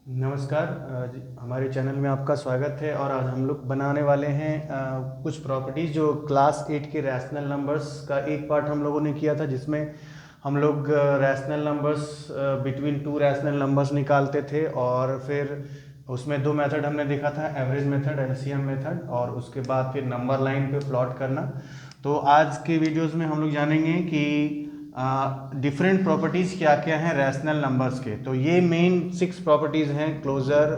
नमस्कार हमारे चैनल में आपका स्वागत है। और आज हम लोग बनाने वाले हैं कुछ प्रॉपर्टीज़ जो क्लास 8 के रैशनल नंबर्स का एक पार्ट हम लोगों ने किया था, जिसमें हम लोग rational numbers between two rational numbers निकालते थे। और फिर उसमें दो मेथड हमने देखा था, एवरेज मेथड, एलसीएम मेथड, और उसके बाद फिर नंबर लाइन पे प्लॉट करना। तो आज के वीडियोस में हम लोग जानेंगे कि डिफरेंट प्रॉपर्टीज़ क्या क्या हैं रैशनल नंबर्स के। तो ये मेन 6 प्रॉपर्टीज़ हैं: closure,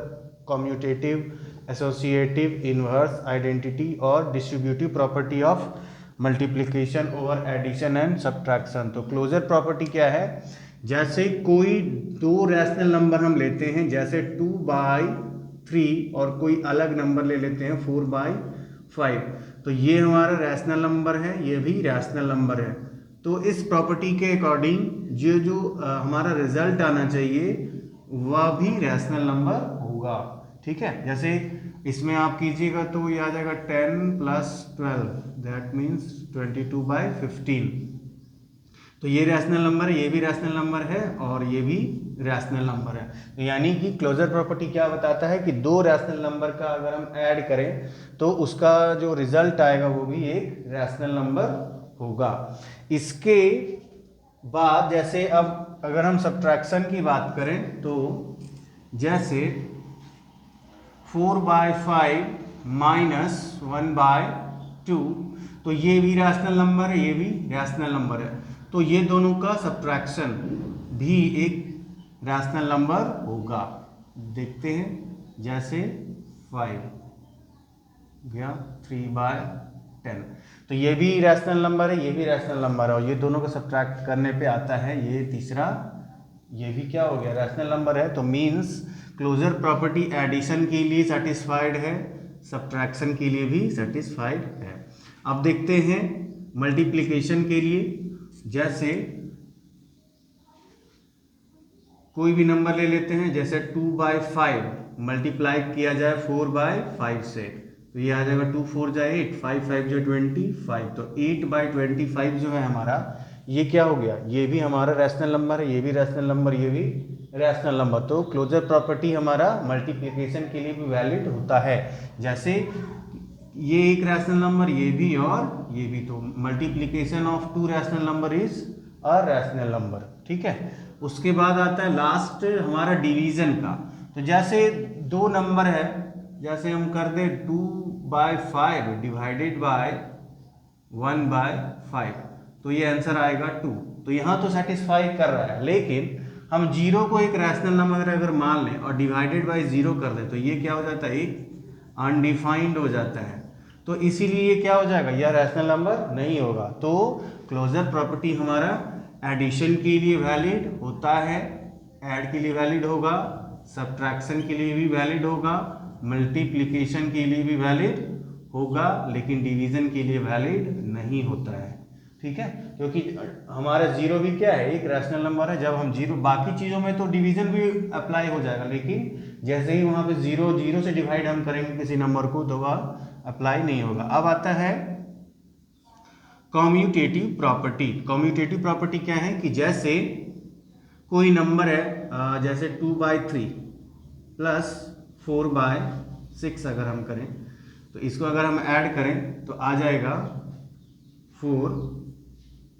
commutative, associative, inverse, identity और distributive property of multiplication over addition and subtraction. तो क्लोजर प्रॉपर्टी क्या है? जैसे कोई दो रैशनल नंबर हम लेते हैं, जैसे 2/3, और कोई अलग नंबर ले लेते हैं 4/5, तो ये हमारा रैशनल नंबर है, ये भी रैशनल नंबर है। तो इस प्रॉपर्टी के अकॉर्डिंग जो हमारा रिजल्ट आना चाहिए वह भी रैशनल नंबर होगा। ठीक है, जैसे इसमें आप कीजिएगा तो ये आ जाएगा 10 + 12, दैट मीन्स 22/15। तो ये रैशनल नंबर है, ये भी रैशनल नंबर है, और ये भी रैशनल नंबर है। तो यानी कि क्लोजर प्रॉपर्टी क्या बताता है कि दो रैशनल नंबर का अगर हम ऐड करें तो उसका जो रिजल्ट आएगा वो भी एक रैशनल नंबर होगा। इसके बाद जैसे अब अगर हम सब्ट्रैक्शन की बात करें तो जैसे 4/5 - 1/2, तो ये भी रैशनल नंबर है, ये भी रैशनल नंबर है। तो ये दोनों का सब्ट्रैक्शन भी एक रैशनल नंबर होगा। देखते हैं, जैसे 5 गया 3/10, तो ये भी रैशनल नंबर है, ये भी रैशनल नंबर है, और ये दोनों को सब्ट्रैक्ट करने पे आता है ये तीसरा, ये भी क्या हो गया, रैशनल नंबर है। तो मीन्स क्लोजर प्रॉपर्टी एडिशन के लिए सेटिस्फाइड है, सब्ट्रैक्शन के लिए भी सेटिस्फाइड है। अब देखते हैं मल्टीप्लिकेशन के लिए। जैसे कोई भी नंबर ले लेते हैं, जैसे 2/5 मल्टीप्लाई किया जाए 4/5 से, तो ये आ जाएगा 2 4 जाए 8, 5 5 जो 25, तो 8/25 जो है हमारा, ये क्या हो गया, ये भी हमारा रैशनल नंबर है, ये भी रैशनल नंबर, ये भी रैशनल नंबर। तो क्लोजर प्रॉपर्टी हमारा मल्टीप्लिकेशन के लिए भी वैलिड होता है। जैसे ये एक रैशनल नंबर, ये भी और ये भी, तो multiplication of to rational number is a rational number. ठीक है, उसके बाद आता है लास्ट हमारा डिवीजन का। तो जैसे दो नंबर है, जैसे हम कर दे 2/5 डिवाइडेड बाय 1/5, तो ये आंसर आएगा 2। तो यहाँ तो सेटिस्फाई कर रहा है, लेकिन हम जीरो को एक रैशनल नंबर अगर मान लें और डिवाइडेड बाय 0 कर दें, तो ये क्या हो जाता है, एक अनडिफाइंड हो जाता है। तो इसीलिए ये क्या हो जाएगा, यह रैशनल नंबर नहीं होगा। तो क्लोजर प्रॉपर्टी हमारा एडिशन के लिए वैलिड होता है, ऐड के लिए वैलिड होगा, सब्ट्रैक्शन के लिए भी वैलिड होगा, मल्टीप्लिकेशन के लिए भी वैलिड होगा, लेकिन डिवीजन के लिए वैलिड नहीं होता है। ठीक है, क्योंकि हमारा जीरो भी क्या है, एक रैशनल नंबर है। जब हम जीरो, बाकी चीज़ों में तो डिवीजन भी अप्लाई हो जाएगा, लेकिन जैसे ही वहाँ पे जीरो से डिवाइड हम करेंगे किसी नंबर को, तो वह अप्लाई नहीं होगा। अब आता है कम्यूटेटिव प्रॉपर्टी। कम्यूटेटिव प्रॉपर्टी क्या है कि जैसे कोई नंबर है, जैसे 2/3 + 4/6 अगर हम करें, तो इसको अगर हम ऐड करें तो आ जाएगा 4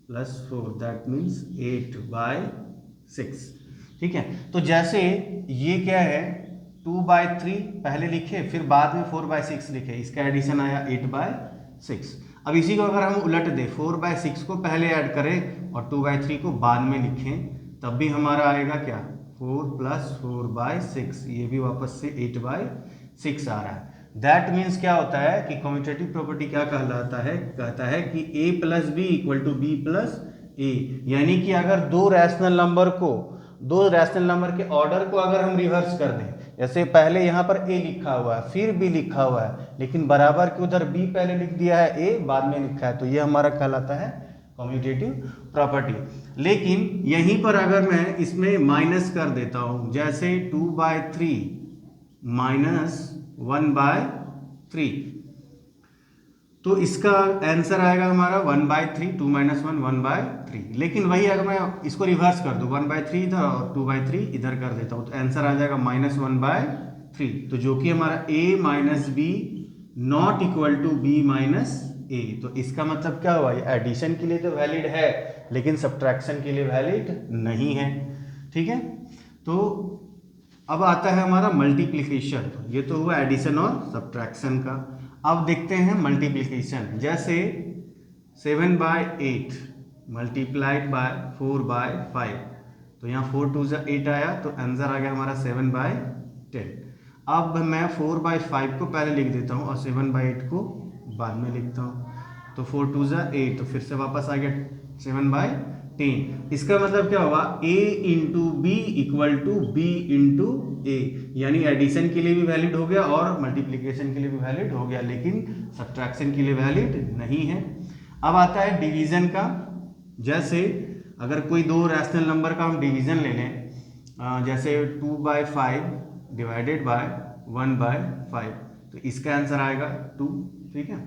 + 4, दैट मीन्स 8/6। ठीक है, तो जैसे ये क्या है, 2/3 पहले लिखे, फिर बाद में 4/6 लिखे, इसका एडिशन आया 8/6। अब इसी को अगर हम उलट दें, 4/6 को पहले ऐड करें और 2/3 को बाद में लिखें, तब भी हमारा आएगा क्या, 4 + 4/6, ये भी वापस से 8/6 आ रहा है। दैट मीन्स क्या होता है कि कम्यूटेटिव प्रॉपर्टी क्या कहलाता है, कहता है कि a + b = b + a। यानी कि अगर दो रैशनल नंबर के ऑर्डर को अगर हम रिवर्स कर दें, जैसे पहले यहाँ पर a लिखा हुआ है, फिर b लिखा हुआ है, लेकिन बराबर के उधर b पहले लिख दिया है, a बाद में लिखा है, तो ये हमारा कहलाता है कम्यूटेटिव प्रॉपर्टी। लेकिन यहीं पर अगर मैं इसमें माइनस कर देता हूं, जैसे 2/3 - 1/3, तो इसका आंसर आएगा हमारा 1/3, 2 - 1 1/3। लेकिन वही अगर मैं इसको रिवर्स कर दूं 1/3 इधर और 2/3 इधर कर देता हूं तो आंसर आ जाएगा -1/3। तो जो कि हमारा a minus B not equal to b minus A. तो इसका मतलब क्या हुआ, ये एडिशन के लिए तो वैलिड है लेकिन सब्ट्रैक्शन के लिए वैलिड नहीं है। ठीक है, तो अब आता है हमारा मल्टीप्लिकेशन। ये तो हुआ एडिशन और सब्ट्रैक्शन का। अब देखते हैं मल्टीप्लिकेशन। जैसे 7/8 मल्टीप्लाइड बाय 4/5, तो यहाँ 4 2 8 आया तो आंसर आ गया हमारा 7/10। अब मैं 4/5 को पहले लिख देता हूँ और 7/8 को बाद में लिखता हूँ। तो 4 2 8, तो फिर से वापस आ गया 7/10। इसका मतलब क्या होगा, a into B equal to B into A, यानी एडिशन के लिए भी वैलिड हो गया और मल्टीप्लिकेशन के लिए भी वैलिड हो गया, लेकिन सब्ट्रैक्शन के लिए वैलिड नहीं है। अब आता है डिवीजन का। जैसे अगर कोई दो रैशनल नंबर का हम डिवीजन ले लें, जैसे 2/5 डिवाइडेड बाय 1/5, तो इसका आंसर आएगा 2। ठीक है,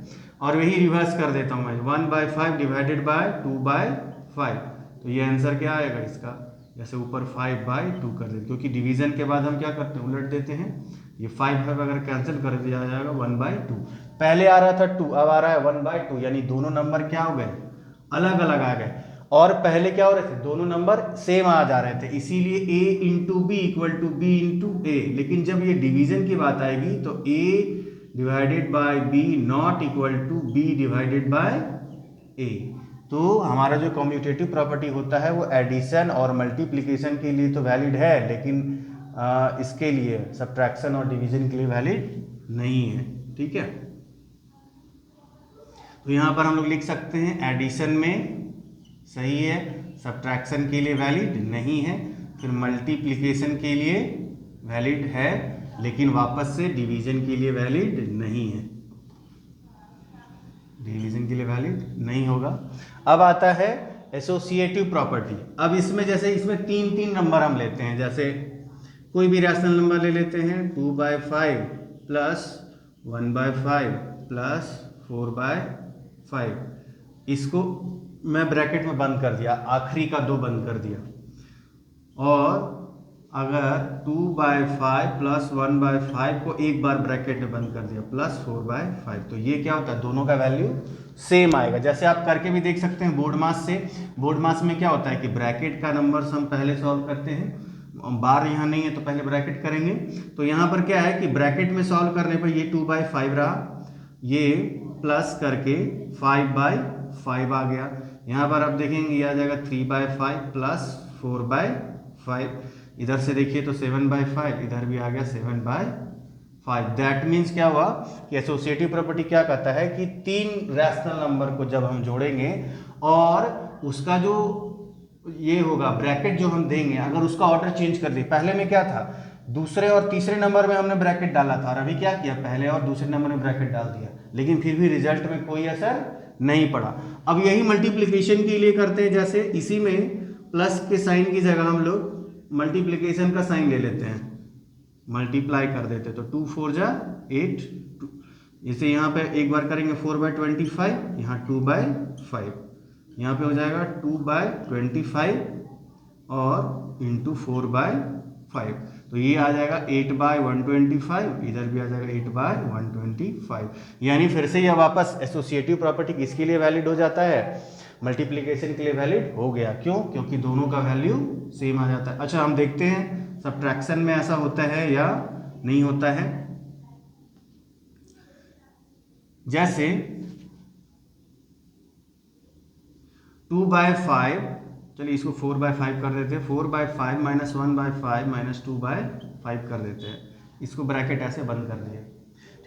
और वही रिवर्स कर देता हूं मैं, 1/5 डिवाइडेड बाय 2/5, तो ये आंसर क्या आएगा इसका, जैसे ऊपर 5/2 कर देते, क्योंकि डिवीजन के बाद हम क्या करते हैं, उलट देते हैं। ये 5 अगर कैंसिल कर दिया जाएगा 1/2। पहले आ रहा था 2, अब आ रहा है 1/2, यानी दोनों नंबर क्या हो गए, अलग अलग आ गए। और पहले क्या हो रहे थे, दोनों नंबर सेम आ जा रहे थे, इसीलिए a into B equal to B into A. लेकिन जब ये डिवीजन की बात आएगी तो a divided by b not equal to b divided by a। तो हमारा जो कम्यूटेटिव प्रॉपर्टी होता है वो एडिशन और मल्टीप्लिकेशन के लिए तो वैलिड है, लेकिन इसके लिए सब्ट्रैक्शन और डिवीजन के लिए वैलिड नहीं है। ठीक है, तो यहाँ पर हम लोग लिख सकते हैं एडिशन में सही है, सब्ट्रैक्शन के लिए वैलिड नहीं है, फिर मल्टीप्लिकेशन के लिए वैलिड है, लेकिन वापस से डिवीजन के लिए वैलिड नहीं है, डिवीजन के लिए वैलिड नहीं होगा। अब आता है एसोसिएटिव प्रॉपर्टी। अब इसमें जैसे इसमें तीन तीन नंबर हम लेते हैं, जैसे कोई भी रैशनल नंबर ले लेते हैं, 2/5 प्लस 1/5 प्लस 4/5, इसको मैं ब्रैकेट में बंद कर दिया, आखिरी का 2 बंद कर दिया। और अगर 2/5 प्लस 1/5 को एक बार ब्रैकेट में बंद कर दिया प्लस 4/5, तो ये क्या होता है, दोनों का वैल्यू सेम आएगा। जैसे आप करके भी देख सकते हैं बोर्ड मास से। बोर्ड मास में क्या होता है कि ब्रैकेट का नंबर्स हम पहले सॉल्व करते हैं, बार यहाँ नहीं है तो पहले ब्रैकेट करेंगे। तो यहाँ पर क्या है कि ब्रैकेट में सॉल्व करने पर ये 2/5 रहा, ये प्लस करके 5/5 आ गया। यहाँ पर आप देखेंगे ये आ जाएगा 3/5 प्लस 4/5, इधर से देखिए तो 7/5, इधर भी आ गया 7/5। दैट मीन्स क्या हुआ कि एसोसिएटिव प्रॉपर्टी क्या कहता है कि तीन रैशनल नंबर को जब हम जोड़ेंगे और उसका जो ये होगा ब्रैकेट जो हम देंगे, अगर उसका ऑर्डर चेंज कर दे, पहले में क्या था, दूसरे और तीसरे नंबर में हमने ब्रैकेट डाला था, और अभी क्या किया, पहले और दूसरे नंबर में ब्रैकेट डाल दिया, लेकिन फिर भी रिजल्ट में कोई असर नहीं पड़ा। अब यही मल्टीप्लिकेशन के लिए करते हैं, जैसे इसी में प्लस के साइन की जगह हम लोग मल्टीप्लिकेशन का साइन ले लेते हैं, मल्टीप्लाई कर देते, तो 2 4 जा 8, जैसे यहाँ पे एक बार करेंगे 4/25, यहाँ 2/5, यहाँ पे हो जाएगा 2/25 और इंटू 4/5, तो ये आ जाएगा 8/125, इधर भी आ जाएगा 8/125। यानी फिर से यह वापस एसोसिएटिव प्रॉपर्टी किसके लिए वैलिड हो जाता है, मल्टीप्लिकेशन के लिए वैलिड हो गया। क्यों, क्योंकि दोनों का वैल्यू सेम आ जाता है। अच्छा, हम देखते हैं सब्ट्रैक्शन में ऐसा होता है या नहीं होता है। जैसे 2/5, चलिए इसको 4/5 कर देते हैं, 4/5 माइनस 1/5 माइनस 2/5 कर देते हैं, इसको ब्रैकेट ऐसे बंद कर दिए।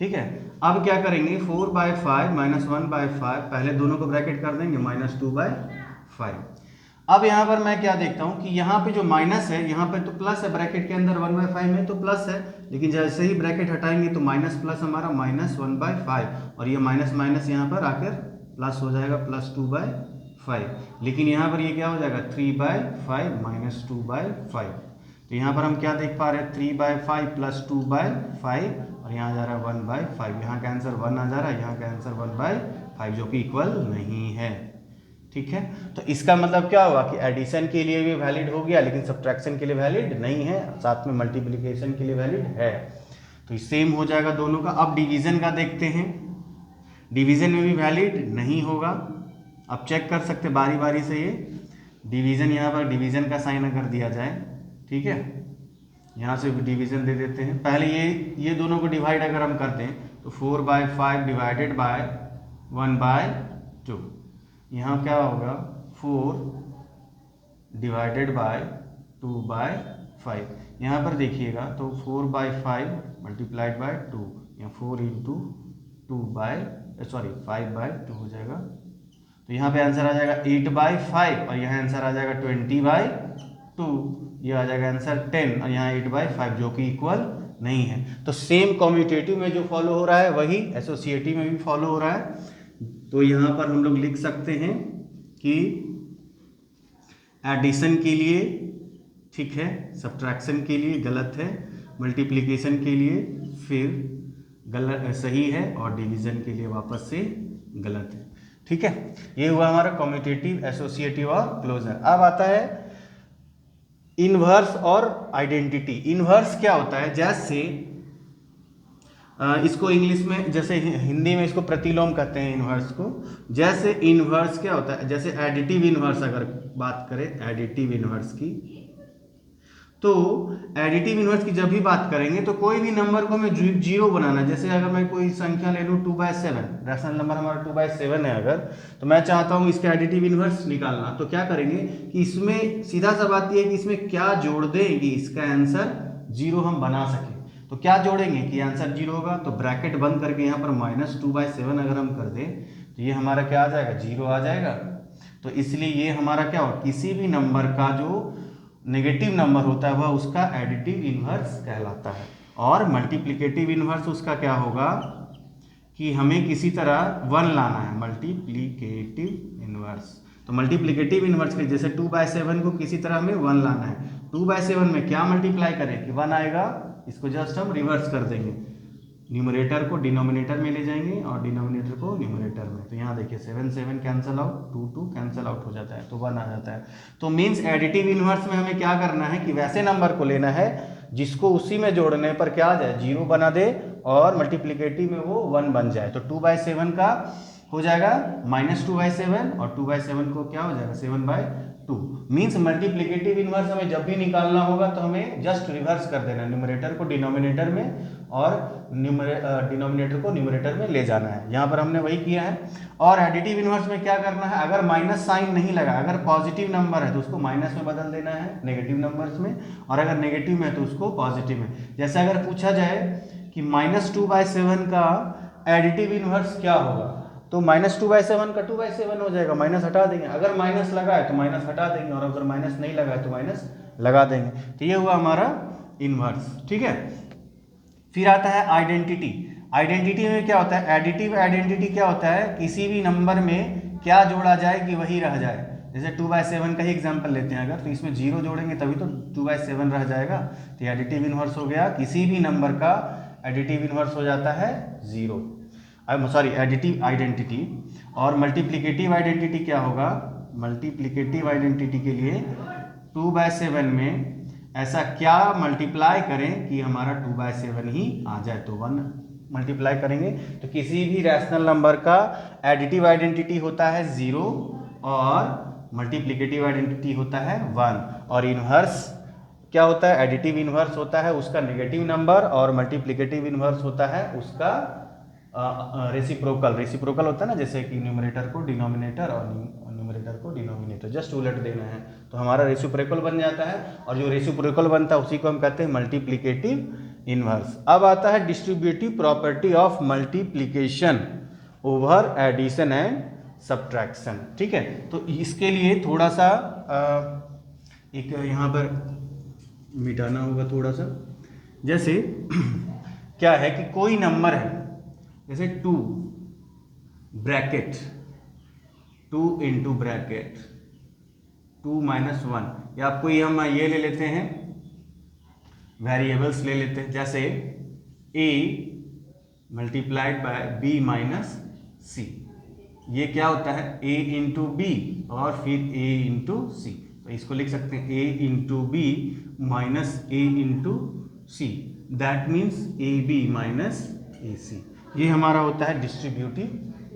ठीक है, अब क्या करेंगे, 4/5 माइनस 1/5, पहले दोनों को ब्रैकेट कर देंगे, माइनस 2/5। अब यहाँ पर मैं क्या देखता हूँ कि यहाँ पे जो माइनस है, यहाँ पे तो प्लस है, ब्रैकेट के अंदर 1/5 में तो प्लस है, लेकिन जैसे ही ब्रैकेट हटाएंगे तो माइनस प्लस हमारा माइनस 1/5, और ये माइनस माइनस यहाँ पर आकर प्लस हो जाएगा, प्लस 2/5। लेकिन यहाँ पर ये क्या हो जाएगा, 3/5 माइनस 2/5। तो यहाँ पर हम क्या देख पा रहे हैं, 3/5 प्लस 2/5, और यहाँ जा रहा है 1/5, यहाँ का आंसर 1 आ जा रहा है, यहाँ का आंसर 1/5 5 जो कि इक्वल नहीं है। ठीक है, तो इसका मतलब क्या हुआ कि एडिशन के लिए भी वैलिड हो गया लेकिन सब्ट्रैक्शन के लिए वैलिड नहीं है, साथ में मल्टीप्लिकेशन के लिए वैलिड है। तो सेम हो जाएगा दोनों का। अब डिवीजन का देखते हैं, डिवीजन में भी वैलिड नहीं होगा। अब चेक कर सकते बारी बारी से, ये डिवीजन यहाँ पर डिवीजन का साइन अगर दिया जाए, ठीक है, यहाँ से डिवीजन दे देते हैं। पहले ये दोनों को डिवाइड अगर हम करते हैं तो 4/5 डिवाइडेड बाय 1/2, यहाँ क्या होगा 4 डिवाइडेड बाय 2/5। यहाँ पर देखिएगा तो 4/5 मल्टीप्लाइड बाय 2, या 4 इंटू 5/2 हो जाएगा। तो यहाँ पे आंसर आ जाएगा 8/5 और यहाँ आंसर आ जाएगा 20/2, ये आ जाएगा आंसर 10 और यहाँ 8/5 जो कि इक्वल नहीं है। तो सेम कॉम्यूटेटिव में जो फॉलो हो रहा है वही एसोसिएटिव में भी फॉलो हो रहा है। तो यहाँ पर हम लोग लिख सकते हैं कि एडिशन के लिए ठीक है, सब्ट्रैक्शन के लिए गलत है, मल्टीप्लिकेशन के लिए फिर गलत सही है और डिवीजन के लिए वापस से गलत है। ठीक है, ये हुआ हमारा कॉम्यूटेटिव, एसोसिएटिव और क्लोजर। अब आता है इनवर्स और आइडेंटिटी। इनवर्स क्या होता है, जैसे इसको इंग्लिश में, जैसे हिंदी में इसको प्रतिलोम कहते हैं इनवर्स को। जैसे इनवर्स क्या होता है, जैसे एडिटिव इनवर्स अगर बात करें एडिटिव इनवर्स की, तो एडिटिव इनवर्स की जब भी बात करेंगे तो कोई भी नंबर को हमें जीरो बनाना। जैसे अगर मैं कोई संख्या ले लूँ 2/7, रैशनल नंबर हमारा 2/7 है अगर, तो मैं चाहता हूँ इसका एडिटिव इनवर्स निकालना, तो क्या करेंगे कि इसमें सीधा सा बात यह है कि इसमें क्या जोड़ दें कि इसका आंसर जीरो हम बना सकें। तो क्या जोड़ेंगे कि आंसर जीरो होगा, तो ब्रैकेट बंद करके यहाँ पर -2/7 अगर हम कर दें तो ये हमारा क्या आ जाएगा, जीरो आ जाएगा। तो इसलिए ये हमारा क्या होगा, किसी भी नंबर का जो नेगेटिव नंबर होता है वह उसका एडिटिव इनवर्स कहलाता है। और मल्टीप्लिकेटिव इनवर्स उसका क्या होगा कि हमें किसी तरह 1 लाना है, मल्टीप्लिकेटिव इनवर्स। तो मल्टीप्लिकेटिव इनवर्स के जैसे 2/7 को किसी तरह हमें 1 लाना है। 2/7 में क्या मल्टीप्लाई करें कि 1 आएगा, इसको जस्ट हम रिवर्स कर देंगे, न्यूमरेटर को डिनोमिनेटर में ले जाएंगे और डिनोमिनेटर को न्यूमरेटर में। तो यहाँ देखिए 7 कैंसिल आउट, 2 कैंसिल आउट हो जाता है, तो 1 आ जाता है। तो मीन्स एडिटिव इनवर्स में हमें क्या करना है कि वैसे नंबर को लेना है जिसको उसी में जोड़ने पर क्या आ जाए, जीरो बना दे, और मल्टीप्लिकेटिव में वो 1 बन जाए। तो 2/7 का हो जाएगा -2/7 और 2/7 को क्या हो जाएगा 7/2। मीन्स मल्टीप्लिकेटिव इनवर्स हमें जब भी निकालना होगा तो हमें जस्ट रिवर्स कर देना, न्यूमरेटर को डिनोमिनेटर में और डिनोमिनेटर को न्यूमरेटर में ले जाना है। यहाँ पर हमने वही किया है। और एडिटिव इनवर्स में क्या करना है, अगर माइनस साइन नहीं लगा, अगर पॉजिटिव नंबर है तो उसको माइनस में बदल देना है नेगेटिव नंबर्स में, और अगर नेगेटिव में तो उसको पॉजिटिव में। जैसे अगर पूछा जाए कि -2/7 का एडिटिव इनवर्स क्या होगा, तो -2/7 का 2/7 हो जाएगा, माइनस हटा देंगे। अगर माइनस लगा है तो माइनस हटा देंगे, और अगर माइनस नहीं लगा है तो माइनस लगा देंगे। तो ये हुआ हमारा इनवर्स। ठीक है, फिर आता है आइडेंटिटी। आइडेंटिटी में क्या होता है, एडिटिव आइडेंटिटी क्या होता है, किसी भी नंबर में क्या जोड़ा जाए कि वही रह जाए। जैसे 2/7 का ही एग्जांपल लेते हैं अगर, तो इसमें 0 जोड़ेंगे तभी तो 2/7 रह जाएगा। तो एडिटिव इनवर्स हो गया, किसी भी नंबर का एडिटिव इनवर्स हो जाता है 0, सॉरी एडिटिव आइडेंटिटी। और मल्टीप्लिकेटिव आइडेंटिटी क्या होगा, मल्टीप्लिकेटिव आइडेंटिटी के लिए 2/7 में ऐसा क्या मल्टीप्लाई करें कि हमारा 2/7 ही आ जाए, तो 1 मल्टीप्लाई करेंगे। तो किसी भी रैशनल नंबर का एडिटिव आइडेंटिटी होता है 0 और मल्टीप्लिकेटिव आइडेंटिटी होता है 1। और इनवर्स क्या होता है, एडिटिव इनवर्स होता है उसका नेगेटिव नंबर, और मल्टीप्लिकेटिव इनवर्स होता है उसका रेसिप्रोकल होता है ना, जैसे कि न्यूमरेटर को डिनोमिनेटर और न्यूमरेटर को डिनोमिनेटर, जस्ट उलट देना है तो हमारा रेसिप्रोकल बन जाता है। और जो रेसिप्रोकल बनता है उसी को हम कहते हैं मल्टीप्लिकेटिव इनवर्स। अब आता है distributive property of multiplication over addition and subtraction. ठीक है, तो इसके लिए थोड़ा सा एक यहाँ पर मिटाना होगा थोड़ा सा। जैसे क्या है कि कोई नंबर है, जैसे 2 ब्रैकेट 2 इंटू ब्रैकेट 2 - 1, या आपको ये हम ये ले लेते हैं, वेरिएबल्स ले लेते हैं, जैसे a multiplied bye b - c। ये क्या होता है a इंटू बी और फिर a इंटू सी। तो इसको लिख सकते हैं a into B minus a into C, that means A B minus A C. ये हमारा होता है डिस्ट्रीब्यूटिव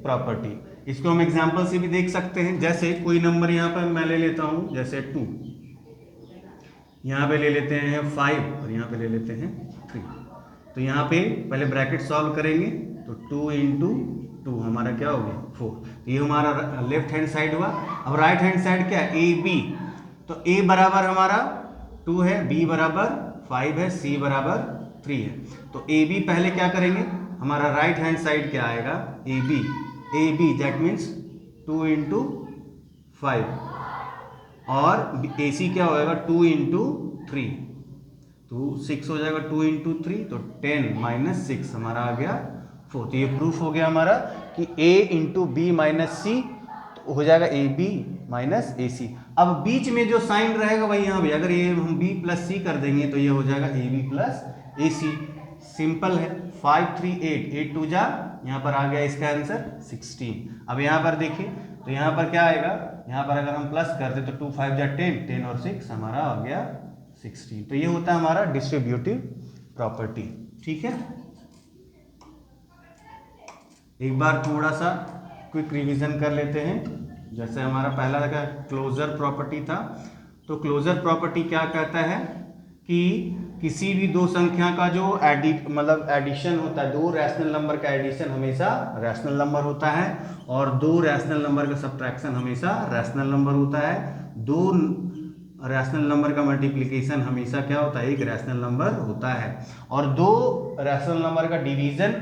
प्रॉपर्टी। इसको हम एग्जाम्पल से भी देख सकते हैं। जैसे कोई नंबर यहाँ पर मैं ले लेता हूँ, जैसे 2, यहाँ पे ले लेते हैं 5 और यहाँ पे ले लेते हैं 3। तो यहाँ पे पहले ब्रैकेट सॉल्व करेंगे तो 2 इंटू 2 हमारा क्या हो गया 4। तो ये हमारा लेफ्ट हैंड साइड हुआ। अब राइट हैंड साइड क्या है, ए बी। तो ए बराबर हमारा 2 है, बी बराबर 5 है, सी बराबर 3 है। तो ए बी पहले क्या करेंगे, हमारा राइट हैंड साइड क्या आएगा, A B that means 2 into 5 और ए सी क्या होएगा 2 इंटू 3, तो 6 हो जाएगा 2 इंटू 3, तो 10 माइनस 6 हमारा आ गया 4। तो ये प्रूफ हो गया हमारा कि a इंटू बी माइनस सी तो हो जाएगा ए बी माइनस ए सी। अब बीच में जो साइन रहेगा वही यहाँ भी, अगर ये हम b प्लस सी कर देंगे तो ये हो जाएगा A B plus A C. Simple है, 5 3 8 8 2 जा, यहाँ पर आ गया इसका आंसर 16। अब यहाँ पर देखिए तो यहाँ पर क्या आएगा, यहाँ पर अगर हम प्लस कर दे तो 2 5 जा 10, 10 और 6 हमारा आ गया 16। तो ये होता है हमारा डिस्ट्रीब्यूटिव प्रॉपर्टी। ठीक है, एक बार थोड़ा सा क्विक रिवीजन कर लेते हैं। जैसे हमारा पहला लगा क्लोजर प्रॉपर्टी था, तो क्लोजर प्रॉपर्टी क्या कहता है कि किसी भी दो संख्या का जो एडिशन होता है, दो रैशनल नंबर का एडिशन हमेशा रैशनल नंबर होता है और दो रैशनल नंबर का सब्ट्रैक्शन हमेशा रैशनल नंबर होता है। दो रैशनल नंबर का मल्टीप्लिकेशन हमेशा क्या होता है, एक रैशनल नंबर होता है। और दो रैशनल नंबर का डिवीजन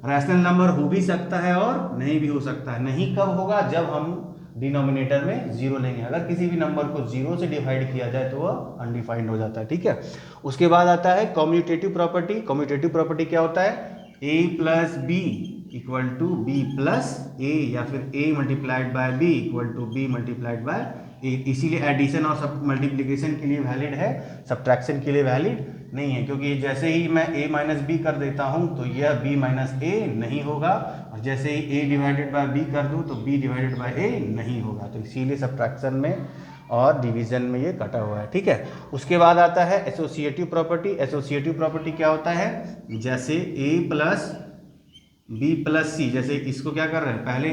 रैशनल नंबर हो भी सकता है और नहीं भी हो सकता है। नहीं कब होगा, जब हम डिनोमिनेटर में जीरो लेंगे। अगर किसी भी नंबर को जीरो से डिवाइड किया जाए तो वह अनडिफाइंड हो जाता है। ठीक है, उसके बाद आता है कम्यूटेटिव प्रॉपर्टी। कम्यूटेटिव प्रॉपर्टी क्या होता है, a plus B equal to B plus A, या फिर a multiplied by B equal to B multiplied by A. इसीलिए एडिशन और सब मल्टीप्लिकेशन के लिए वैलिड है, सब्ट्रैक्शन के लिए वैलिड नहीं है, क्योंकि जैसे ही मैं a माइनस बी कर देता हूं तो यह b माइनस ए नहीं होगा, और जैसे ही a डिवाइडेड बाय b कर दूं तो b डिवाइडेड बाय a नहीं होगा। तो इसीलिए सब्ट्रैक्शन में और डिवीजन में ये कटा हुआ है। ठीक है, उसके बाद आता है एसोसिएटिव प्रॉपर्टी। एसोसिएटिव प्रॉपर्टी क्या होता है, जैसे a प्लस बी प्लस सी, जैसे इसको क्या कर रहे हैं, पहले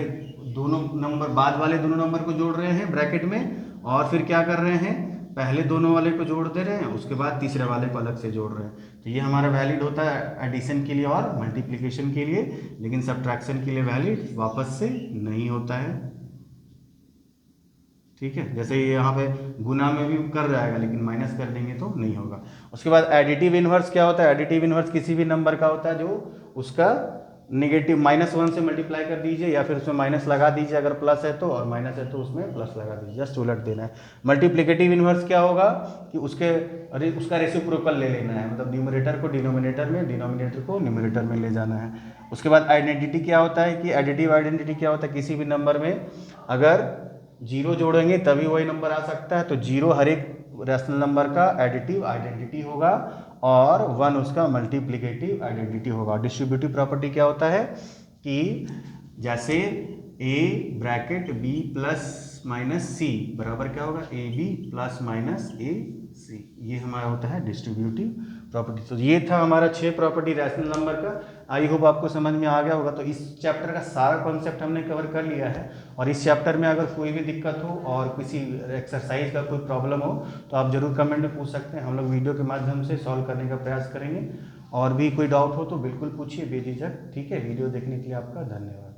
दोनों नंबर बाद वाले दोनों नंबर को जोड़ रहे हैं ब्रैकेट में, और फिर क्या कर रहे हैं, पहले दोनों वाले को जोड़ दे रहे हैं, उसके बाद तीसरे वाले को अलग से जोड़ रहे हैं। तो ये हमारा वैलिड होता है एडिशन के लिए और मल्टीप्लिकेशन के लिए, लेकिन सब्ट्रैक्शन के लिए वैलिड वापस से नहीं होता है। ठीक है, जैसे ये यहाँ पे गुना में भी कर जाएगा, लेकिन माइनस कर देंगे तो नहीं होगा। उसके बाद एडिटिव इनवर्स क्या होता है, एडिटिव इनवर्स किसी भी नंबर का होता है जो उसका नेगेटिव -1 से मल्टीप्लाई कर दीजिए, या फिर उसमें माइनस लगा दीजिए अगर प्लस है तो, और माइनस है तो उसमें प्लस लगा दीजिए, जस्ट उलट देना है। मल्टीप्लिकेटिव इनवर्स क्या होगा कि उसका रेसिप्रोकल ले लेना है, मतलब न्यूमरेटर को डिनोमिनेटर में, डिनोमिनेटर को न्यूमरेटर में ले जाना है। उसके बाद आइडेंटिटी क्या होता है कि एडिटिव आइडेंटिटी क्या होता है, किसी भी नंबर में अगर जीरो जोड़ेंगे तभी वही नंबर आ सकता है, तो जीरो हर एक रैशनल नंबर का एडिटिव आइडेंटिटी होगा और 1 उसका मल्टीप्लिकेटिव आइडेंटिटी होगा। डिस्ट्रीब्यूटिव प्रॉपर्टी क्या होता है कि जैसे a bracket b plus minus C बराबर क्या होगा, A B plus minus A C, ये हमारा होता है डिस्ट्रीब्यूटिव प्रॉपर्टी। तो ये था हमारा 6 प्रॉपर्टी रैशनल नंबर का। आई होप आपको समझ में आ गया होगा। तो इस चैप्टर का सारा कॉन्सेप्ट हमने कवर कर लिया है, और इस चैप्टर में अगर कोई भी दिक्कत हो और किसी एक्सरसाइज का कोई प्रॉब्लम हो तो आप जरूर कमेंट में पूछ सकते हैं, हम लोग वीडियो के माध्यम से सॉल्व करने का प्रयास करेंगे। और भी कोई डाउट हो तो बिल्कुल पूछिए बेझिझक। ठीक है, वीडियो देखने के लिए आपका धन्यवाद।